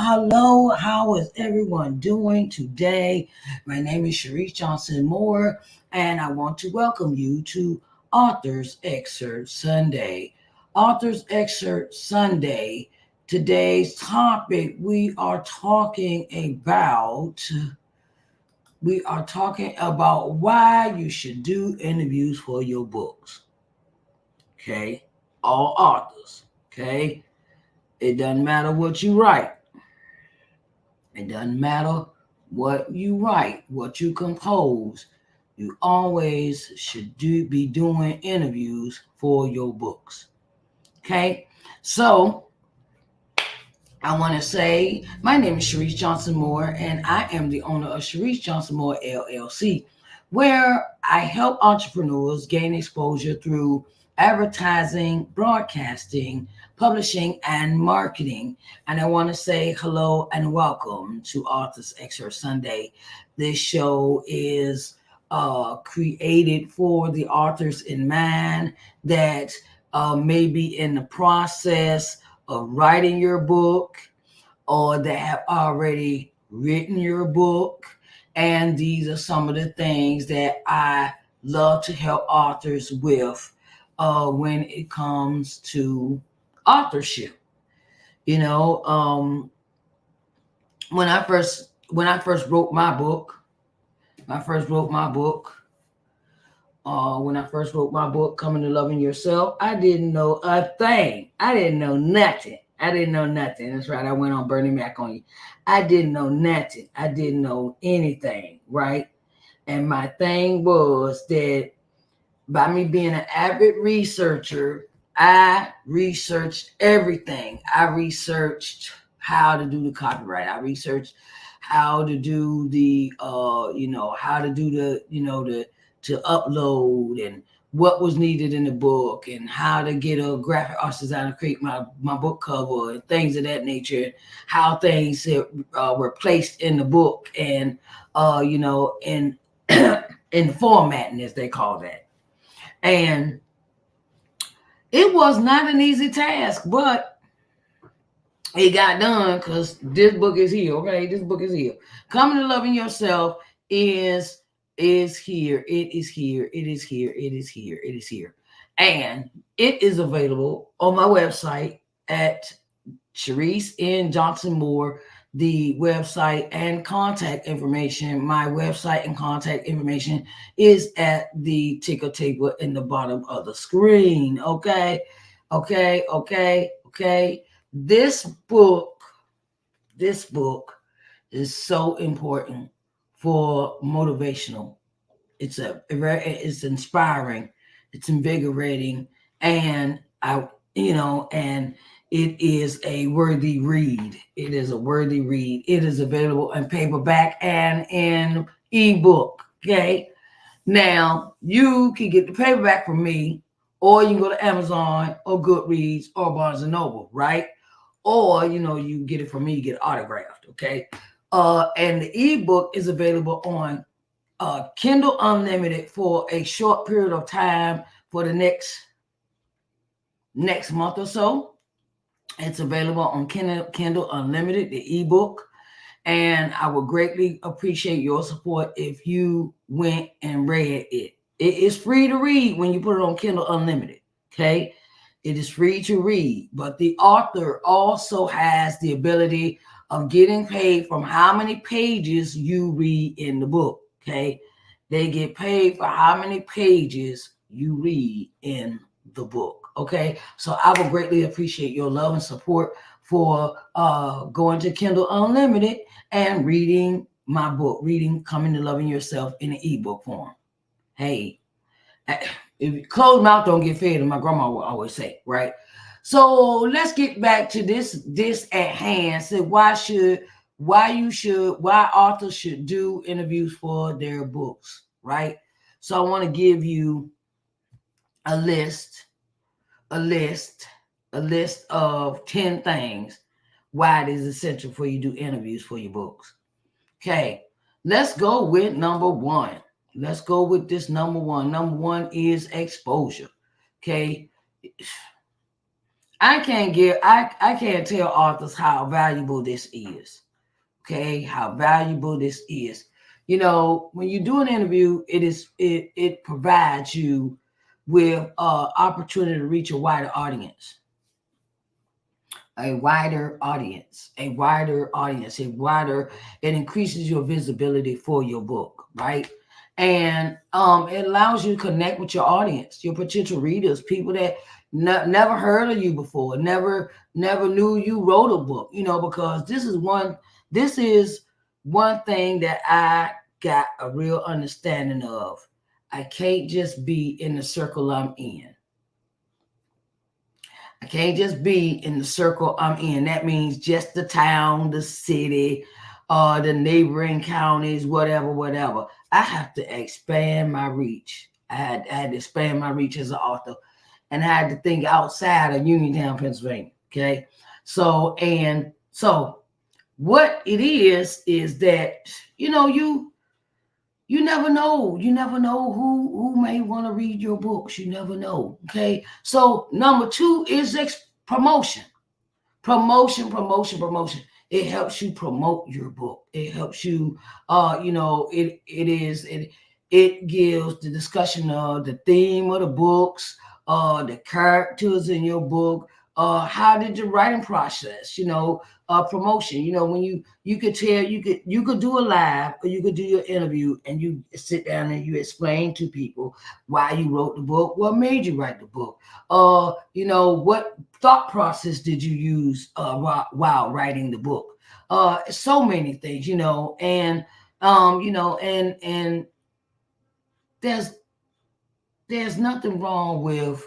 hello. How is everyone doing today? My name is Sharice Johnson Moore, and I want to welcome you to Author's Excerpt Sunday. Author's Excerpt Sunday. Today's topic we are talking about why you should do interviews for your books. Okay? All authors. Okay? It doesn't matter what you write. It doesn't matter what you write, what you compose. You always should be doing interviews for your books. Okay? So I want to say my name is Sharice Johnson Moore, and I am the owner of Sharice Johnson Moore LLC, where I help entrepreneurs gain exposure through advertising, broadcasting, publishing, and marketing. And I want to say hello and welcome to Authors Excerpt Sunday. This show is created for the authors in mind that may be in the process of writing your book or that have already written your book. And these are some of the things that I love to help authors with when it comes to authorship. You know, when I first wrote my book, when I first wrote my book, Coming to Loving Yourself, I didn't know a thing. I didn't know nothing. That's right. I went on Bernie Mac on you. I didn't know nothing. I didn't know anything, right? And my thing was that by me being an avid researcher, I researched everything. I researched how to do the copyright. I researched how to do the, to upload and what was needed in the book and how to get a graphic artist designer to create my book cover and things of that nature, how things were placed in the book and, in, in formatting, as they call that. And it was not an easy task, but it got done because this book is here, okay? This book is here. Coming to Loving Yourself is here. It is here. It is here. It is here. It is here. And it is available on my website at Sharice N. Johnson Moore, the website and contact information. My website and contact information is at the ticker table in the bottom of the screen. Okay. This book is so important for motivational. It's inspiring, it's invigorating, and and it is a worthy read. It is a worthy read. It is available in paperback and in ebook. Okay. Now you can get the paperback from me, or you can go to Amazon or Goodreads or Barnes and Noble, right? Or you get it from me, you get it autographed. Okay. And the ebook is available on Kindle Unlimited for a short period of time for the next month or so. It's available on Kindle Unlimited, the ebook. And I would greatly appreciate your support if you went and read it. It is free to read when you put it on Kindle Unlimited. Okay. It is free to read, but the author also has the ability of getting paid from how many pages you read in the book. Okay. They get paid for how many pages you read in the book. Okay. So I would greatly appreciate your love and support for going to Kindle Unlimited and reading my book, Coming to Loving Yourself in an ebook form. Hey, if closed mouth don't get fed, and my grandma would always say, right? So let's get back to this at hand. So why authors should do interviews for their books, right? So I want to give you a list of 10 things why it is essential for you to do interviews for your books. Okay, let's go with number one. Let's go with this number one. Number one is exposure. Okay. I can't tell authors how valuable this is. Okay, how valuable this is. You know, when you do an interview, it provides you with opportunity to reach a wider audience, a wider audience, a wider audience, a wider. It increases your visibility for your book, right? And it allows you to connect with your audience, your potential readers, people that never heard of you before, never knew you wrote a book. You know, because this is one thing that I got a real understanding of. I can't just be in the circle I'm in. I can't just be in the circle I'm in. That means just the town, the city, the neighboring counties, whatever, whatever. I have to expand my reach. I had to expand my reach as an author, and I had to think outside of Uniontown, Pennsylvania. Okay, so what it is that you know you never know. You never know who may want to read your books. You never know. Okay. So number two is promotion. Promotion. It helps you promote your book. It helps you it gives the discussion of the theme of the books, the characters in your book, how did your writing process, promotion. When you could tell you could do a live or you could do your interview and you sit down and you explain to people why you wrote the book, what made you write the book, what thought process did you use while writing the book? So many things, and there's there's nothing wrong with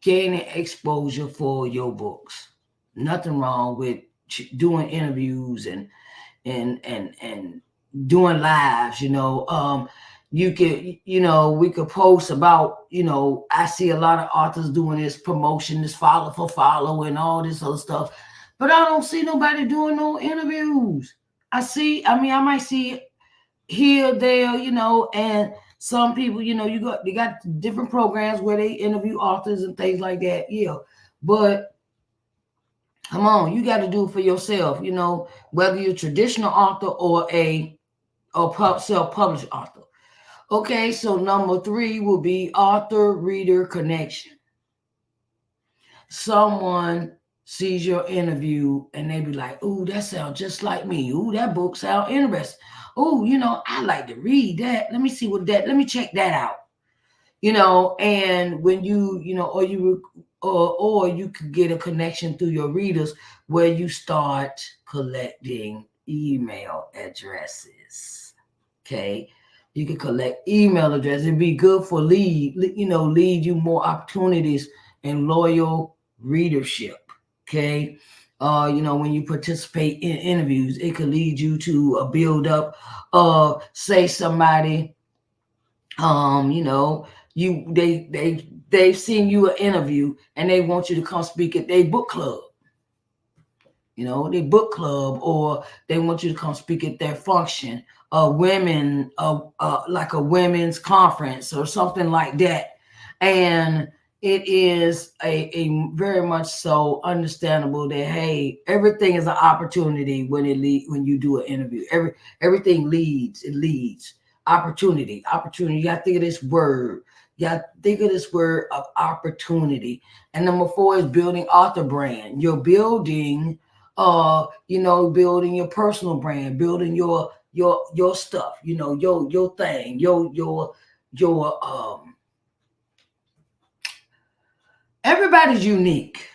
gaining exposure for your books. Nothing wrong with doing interviews and doing lives. You could, we could post about, I see a lot of authors doing this promotion, this follow for follow and all this other stuff, but I don't see nobody doing no interviews. I might see here, there, and some people, they got different programs where they interview authors and things like that. Yeah. But come on, you got to do it for yourself, whether you're a traditional author or self-published author. Okay, so number three will be author-reader connection. Someone sees your interview and they be like, "Ooh, that sounds just like me. Ooh, that book sounds interesting. Oh, I like to read that. Let me check that out." And when or you could get a connection through your readers where you start collecting email addresses. Okay, you can collect email addresses. It'd be good for lead you more opportunities and loyal readership. Okay, when you participate in interviews, it could lead you to a build up of, say, somebody, they've seen you an interview and they want you to come speak at their book club. Their book club, or they want you to come speak at their function, like a women's conference or something like that. And it is a very much so understandable that, hey, everything is an opportunity when you do an interview. Everything leads. It leads. Opportunity. You got to think of this word. You got to think of this word of opportunity. And number four is building author brand. You're building building your personal brand, building your stuff, your thing, your everybody's unique.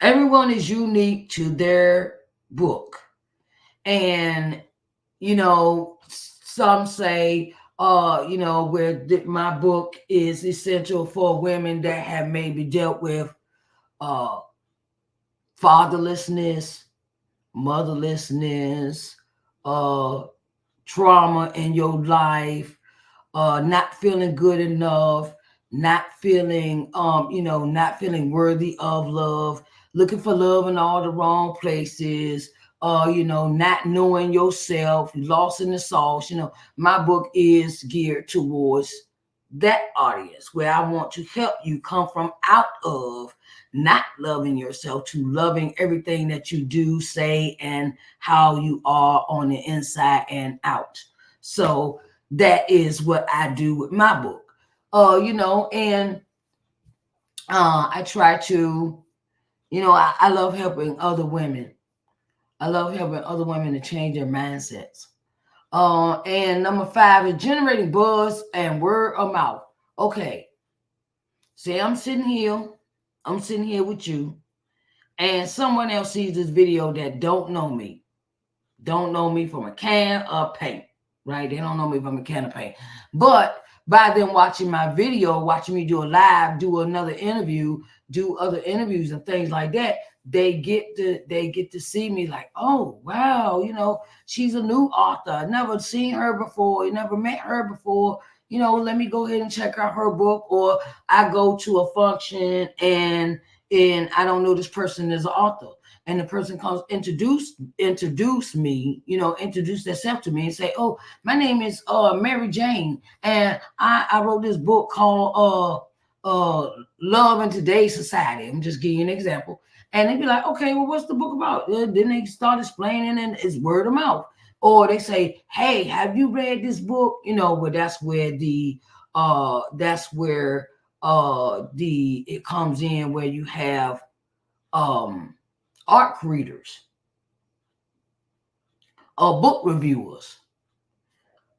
Everyone is unique to their book. And some say my book is essential for women that have maybe dealt with fatherlessness, motherlessness, trauma in your life, not feeling good enough, not feeling not feeling worthy of love, looking for love in all the wrong places, not knowing yourself, lost in the sauce. My book is geared towards that audience, where I want to help you come from out of not loving yourself to loving everything that you do, say, and how you are on the inside and out. So that is what I do with my book. And I try to, I love helping other women. I love helping other women to change their mindsets. And number 5 is generating buzz and word of mouth. Okay, say I'm sitting here with you, and someone else sees this video that don't know me from a can of paint, right? They don't know me from a can of paint. But by them watching my video, watching me do a live, do another interview, do other interviews and things like that, they get to see me like, oh wow, she's a new author. I never seen her before, never met her before. Let me go ahead and check out her book. Or I go to a function and I don't know this person is an author, and the person comes introduce me, introduce themselves to me and say, oh, my name is Mary Jane, and I wrote this book called Love in Today's Society. I'm just giving you an example. And they'd be like, okay, well, what's the book about? Then they start explaining, and it's word of mouth. Or they say, hey, have you read this book? Well, that's where it comes in, where you have art readers or book reviewers.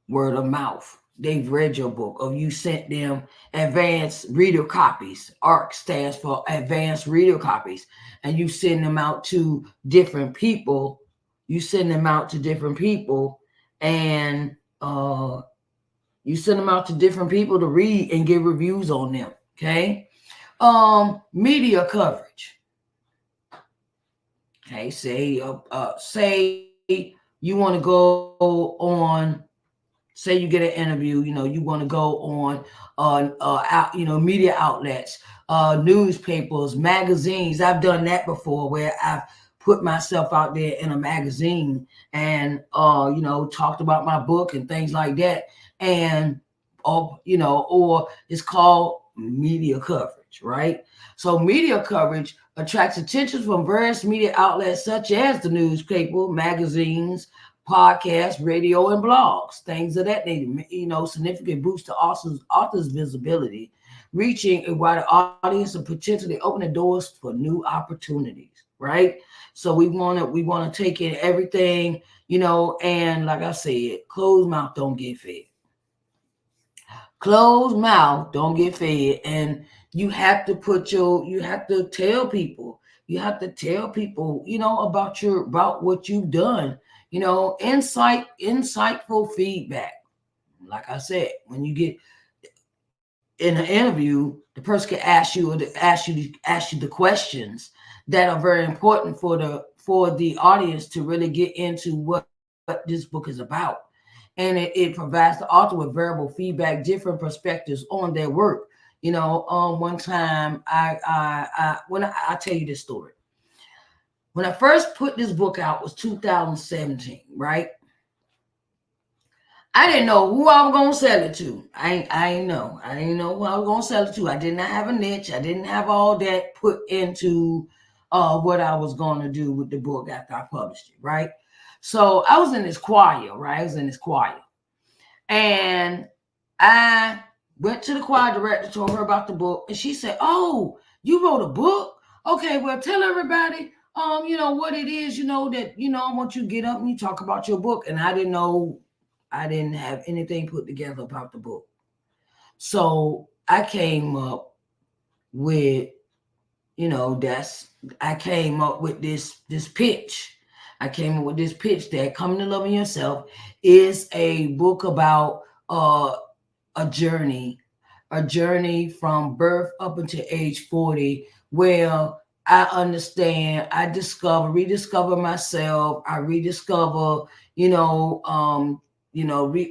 Word of mouth. They've read your book, or you sent them advanced reader copies. ARC stands for advanced reader copies. And you send them out to different people. And you send them out to different people to read and give reviews on them. Okay. Media coverage. Okay, say you want to go on, say you get an interview, you want to go on media outlets, newspapers, magazines. I've done that before, where I've put myself out there in a magazine and talked about my book and things like that. And or it's called media coverage, right? So media coverage attracts attention from various media outlets such as the newspaper, magazines, podcasts, radio, and blogs, things of that nature. Significant boost to authors' visibility, reaching a wider audience and potentially opening doors for new opportunities, right? So we want to take in everything, and like I said, closed mouth don't get fed. Closed mouth don't get fed. And you have to tell people, about what you've done, insightful feedback. Like I said, when you get in an interview, the person can ask you the questions that are very important for the audience to really get into what this book is about. And it provides the author with variable feedback, different perspectives on their work. One time I'll tell you this story. When I first put this book out was 2017, right? I didn't know who I was gonna sell it to. I didn't know who I was gonna sell it to. I did not have a niche. I didn't have all that put into what I was gonna do with the book after I published it, right? So I was in this choir, right? And I went to the choir director, told her about the book, and she said, "Oh, you wrote a book? Okay, well, tell everybody, what it is, that, I want you to get up and you talk about your book." And I didn't have anything put together about the book. So I came up with, I came up with this pitch. I came up with this pitch that Coming to Loving Yourself is a book about a journey from birth up until age 40, where I understand, I rediscover myself. I rediscover,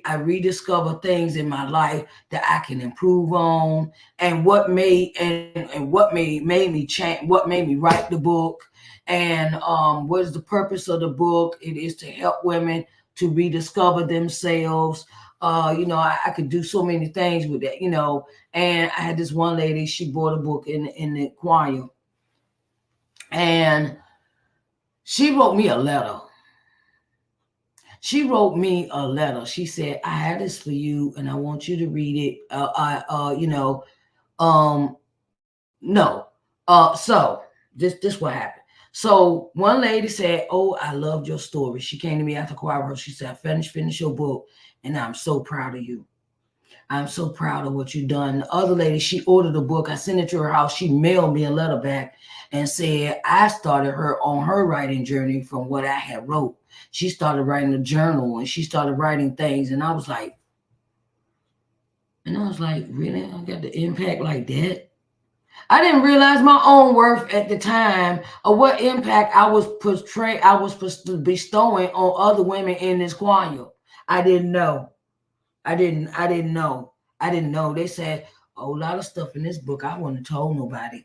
I rediscover things in my life that I can improve on, and what made me change, what made me write the book, and what is the purpose of the book. It is to help women to rediscover themselves. I could do so many things with that, and I had this one lady, she bought a book in the choir, And she wrote me a letter. She wrote me a letter. She said, I had this for you and I want you to read it. No. So this what happened. So one lady said, "Oh, I loved your story." She came to me after choir. She said, "Finish your book, and I'm so proud of you. I'm so proud of what you've done." The other lady, she ordered a book. I sent it to her house. She mailed me a letter back and said I started her on her writing journey from what I had wrote. She started writing a journal and she started writing things, and I was like, really? I got the impact like that? I didn't realize my own worth at the time of what impact I was bestowing on other women in this choir. I didn't know. I didn't know. I didn't know. They said a whole lot of stuff in this book I wouldn't have told nobody.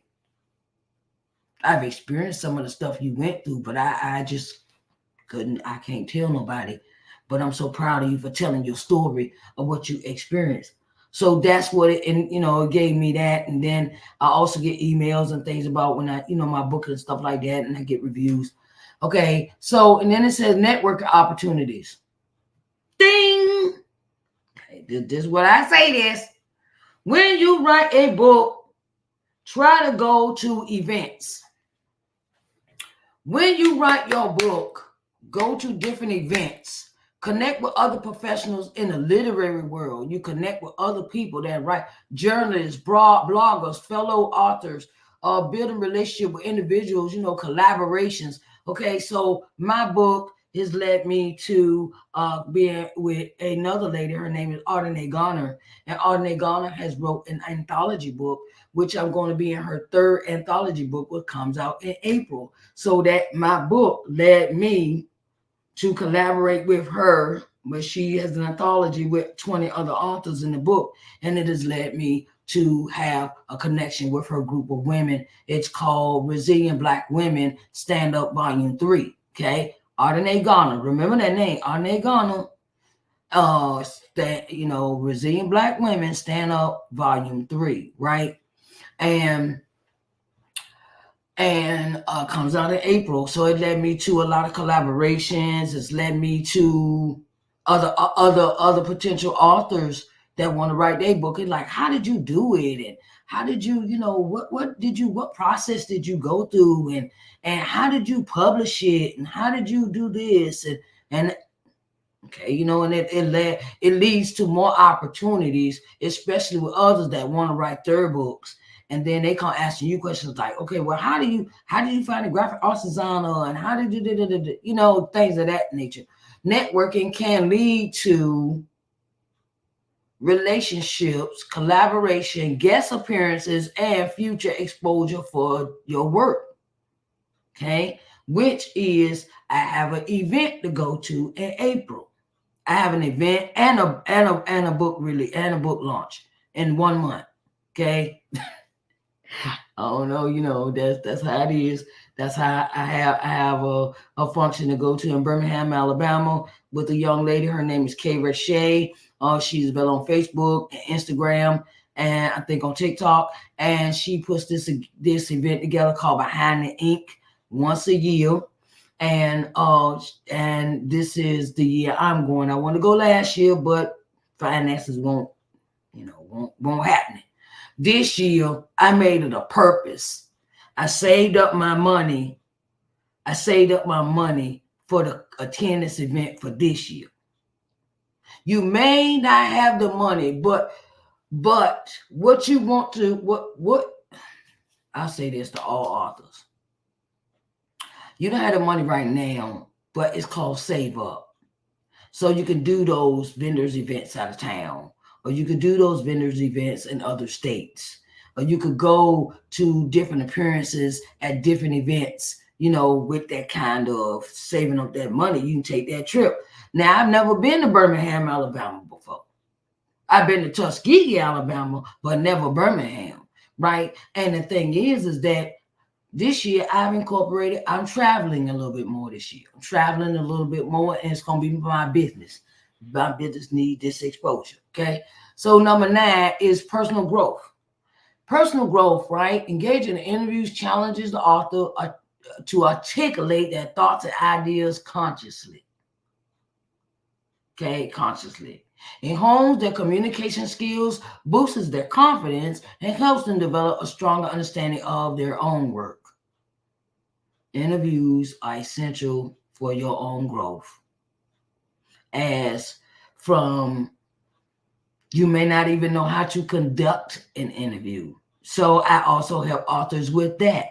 I've experienced some of the stuff you went through, but I just I can't tell nobody. But I'm so proud of you for telling your story of what you experienced. So that's what it gave me that. And then I also get emails and things about when my book and stuff like that, and I get reviews. Okay, so and then it says network opportunities. Ding! Okay, this is what I say this. When you write a book, try to go to events. When you write your book, go to different events. Connect with other professionals in the literary world. You connect with other people that write, journalists, bloggers, fellow authors, building relationship with individuals, collaborations. Okay, so my book has led me to being with another lady. Her name is Ardenae Garner. And Ardenae Garner has wrote an anthology book, which I'm going to be in her third anthology book, which comes out in April. So that my book led me to collaborate with her, but she has an anthology with 20 other authors in the book, and it has led me to have a connection with her group of women. It's called Resilient Black Women Stand Up Volume 3. Okay, Ardenae Garner, remember that name, Ardenae Garner. Resilient Black Women Stand Up Volume 3, right? And comes out in April. So it led me to a lot of collaborations. It's led me to other potential authors that want to write their book. And like, how did you do it? And how did you, what process did you go through? And how did you publish it? And how did you do this? And okay, and it leads to more opportunities, especially with others that want to write their books. And then they come asking you questions like, okay, well, how did you find a graphic arts designer, and how did you things of that nature. Networking can lead to relationships, collaboration, guest appearances, and future exposure for your work. Okay, which is I have an event to go to in April. I have an event and a book launch in 1 month. Okay. I don't know, that's how it is. That's how I have a function to go to in Birmingham, Alabama, with a young lady. Her name is Kay Rashay. She's available on Facebook and Instagram, and I think on TikTok. And she puts this event together called Behind the Ink once a year. And this is the year I'm going. I want to go last year, but finances won't happen. This year, I made it a purpose. I saved up my money. For the attend this event for this year. You may not have the money, but what you want to what I'll say this to all authors. You don't have the money right now, but it's called save up. So you can do those vendors events out of town, or you could do those vendors events in other states, or you could go to different appearances at different events, with that kind of saving up that money. You can take that trip. Now, I've never been to Birmingham, Alabama before. I've been to Tuskegee, Alabama, but never Birmingham, right? And the thing is that this year I'm traveling a little bit more this year. I'm traveling a little bit more, and it's going to be my business. My business needs this exposure, okay? So number 9 is personal growth. Personal growth, right? Engage in interviews, challenges the author to articulate their thoughts and ideas consciously. Okay, consciously. In homes, their communication skills boosts their confidence and helps them develop a stronger understanding of their own work. Interviews are essential for your own growth. As from you may not even know how to conduct an interview. So I also help authors with that.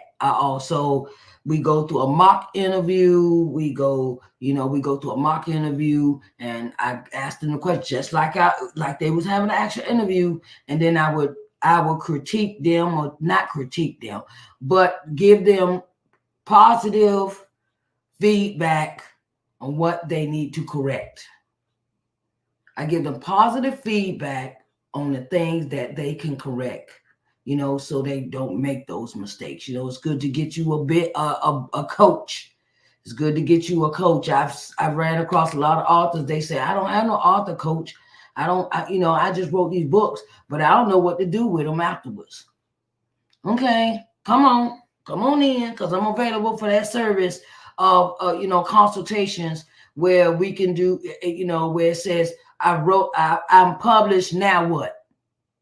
We go through a mock interview. We go through a mock interview, and I asked them the question just like they was having an actual interview, and then I would critique them, or not critique them, but give them positive feedback on what they need to correct. I give them positive feedback on the things that they can correct, so they don't make those mistakes. It's good to get you a coach. It's good to get you a coach. I've ran across a lot of authors. They say, I don't have no author coach. I just wrote these books, but I don't know what to do with them afterwards. Okay, come on in, because I'm available for that service of consultations where we can do, where it says, I'm published, now what?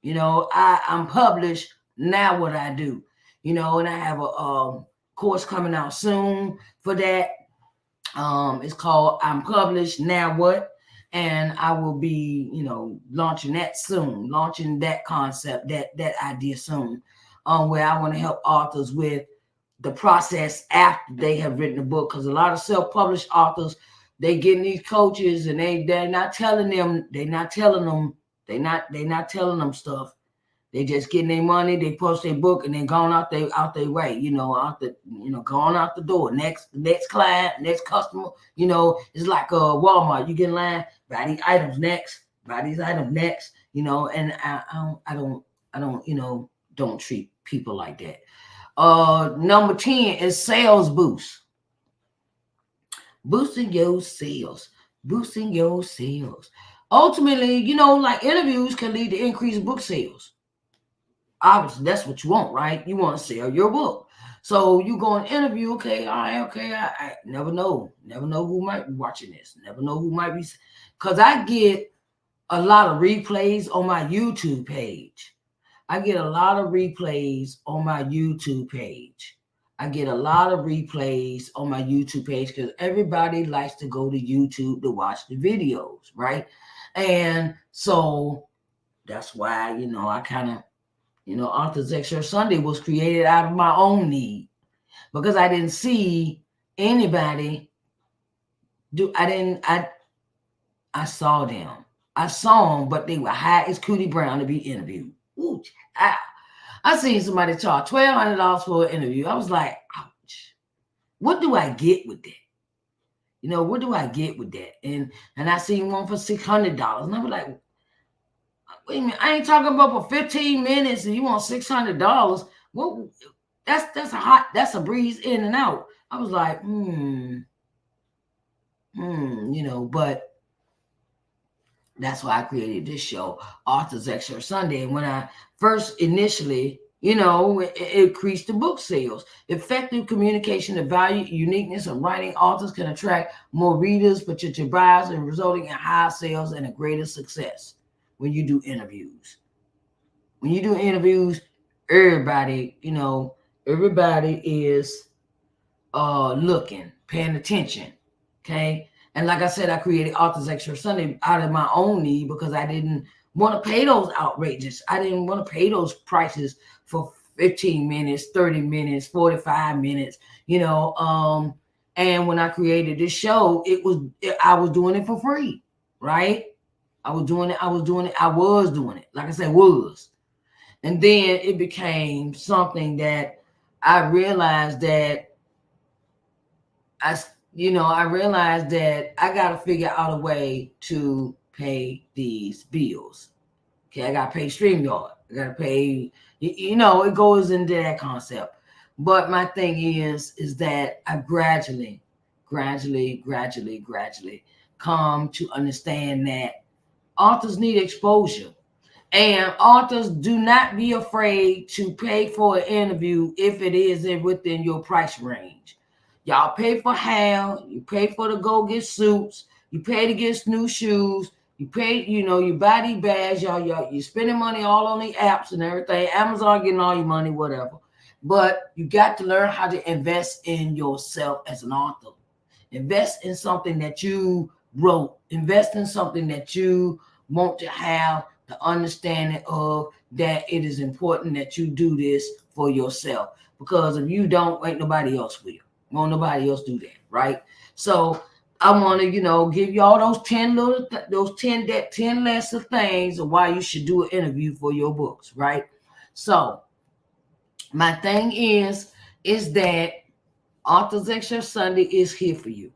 I'm published, now what I do? And I have a course coming out soon for that. It's called I'm Published, Now What? And I will be, launching that concept, that idea soon, where I want to help authors with the process after they have written a book. Because a lot of self-published authors, they getting these coaches, and they're not telling them stuff. They just getting their money, they post their book, and then going out their way, going out the door. Next client, next customer, it's like Walmart. You get in line, buy these items next, and I don't treat people like that. Number 10 is sales boost. Boosting your sales. Ultimately, like interviews can lead to increased book sales. Obviously, that's what you want, right? You want to sell your book. So you go and interview, okay, all right, okay. I never know who might be watching this. Never know who might be, because I get a lot of replays on my YouTube page. Because everybody likes to go to YouTube to watch the videos, right? And so that's why, I kind of, Author's Excerpt Sunday was created out of my own need, because I didn't see anybody do. I saw them, but they were high as Cootie Brown to be interviewed. Ooh, I seen somebody charge $1,200 for an interview. I was like, ouch. What do I get with that? What do I get with that? And I seen one for $600, and I was like, wait a minute, I ain't talking about for 15 minutes and you want $600. Well, that's a breeze in and out. I was like, but that's why I created this show, Author's Excerpt Sunday. And when I first initially, it increased the book sales. Effective communication, the value, uniqueness of writing authors can attract more readers, potential buyers, and resulting in higher sales and a greater success. When you do interviews, everybody is looking, paying attention. Okay. And like I said, I created Author's Excerpt Sunday out of my own need, because I didn't want to pay those outrageous. I didn't want to pay those prices for 15 minutes, 30 minutes, 45 minutes, and when I created this show, I was doing it for free, right? I was doing it. Like I said, was. And then it became something that I realized that I got to figure out a way to pay these bills. Okay, I got to pay StreamYard. I got to pay, it goes into that concept. But my thing is that I gradually come to understand that authors need exposure, and authors, do not be afraid to pay for an interview if it is within your price range. Y'all pay for hair, you pay for to go get suits, you pay to get new shoes, you pay, you buy these bags, y'all, you spending money all on the apps and everything. Amazon getting all your money, whatever. But you got to learn how to invest in yourself as an author. Invest in something that you wrote. Invest in something that you want to have the understanding of, that it is important that you do this for yourself. Because if you don't, ain't nobody else will. Won't nobody else do that, right? So I want to, give you all those 10 little, those 10 lesser things of why you should do an interview for your books, right? So my thing is that Author's Excerpt Sunday is here for you.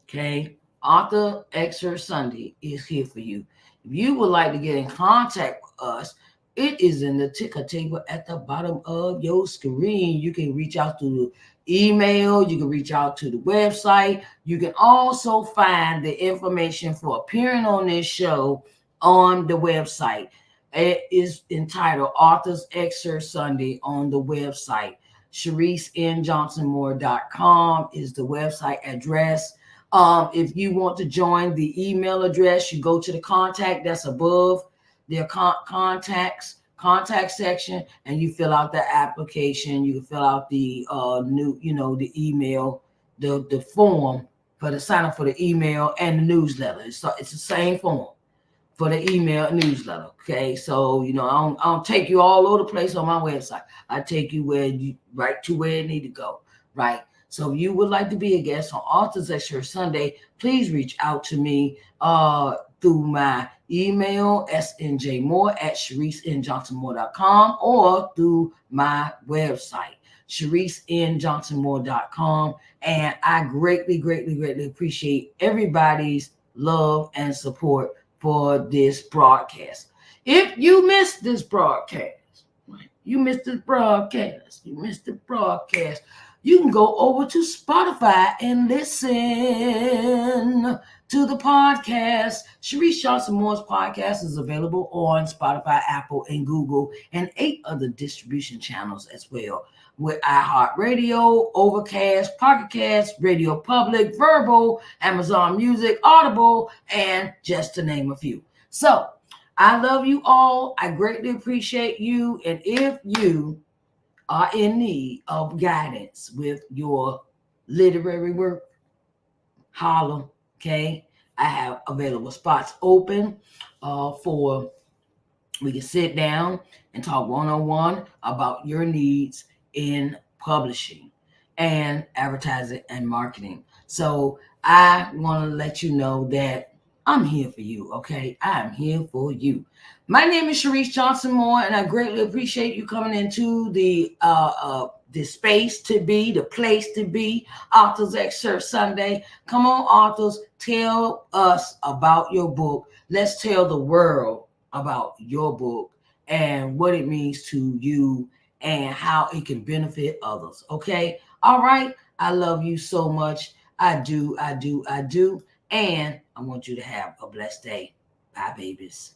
Okay. Author Excerpt Sunday is here for you. If you would like to get in contact with us, it is in the ticker table at the bottom of your screen. You can reach out to the email. You can reach out to the website. You can also find the information for appearing on this show on the website. It is entitled Author's Excerpt Sunday on the website. ShariceNJohnsonMoore.com is the website address. If you want to join the email address, you go to the contact that's above their contact section, and you fill out the application. You can fill out the the email, the form for the sign up for the email and the newsletter. It's the same form for the email newsletter. Okay, so I don't take you all over the place on my website. I take you right to where it need to go, right? So if you would like to be a guest on Authors Excerpt Sunday, please reach out to me through my email, snjmoore@ShariceNJohnsonMoore.com, or through my website, ShariceNJohnsonMoore.com. And I greatly, greatly, greatly appreciate everybody's love and support for this broadcast. If you missed this broadcast, you missed the broadcast, you can go over to Spotify and listen to the podcast. Sharice Johnson Moore's podcast is available on Spotify, Apple, and Google, and 8 other distribution channels as well, with iHeartRadio, Overcast, Pocket Cast, Radio Public, Verbal, Amazon Music, Audible, and just to name a few. So I love you all. I greatly appreciate you. And if you are in need of guidance with your literary work, holler. Okay, I have available spots open for we can sit down and talk one-on-one about your needs in publishing and advertising and marketing. So I want to let you know that I'm here for you, okay? I'm here for you. My name is Sharice Johnson Moore, and I greatly appreciate you coming into the space to be, the place to be, Authors Excerpt Sunday. Come on, authors, tell us about your book. Let's tell the world about your book and what it means to you and how it can benefit others, okay? All right, I love you so much. I do. And I want you to have a blessed day. Bye, babies.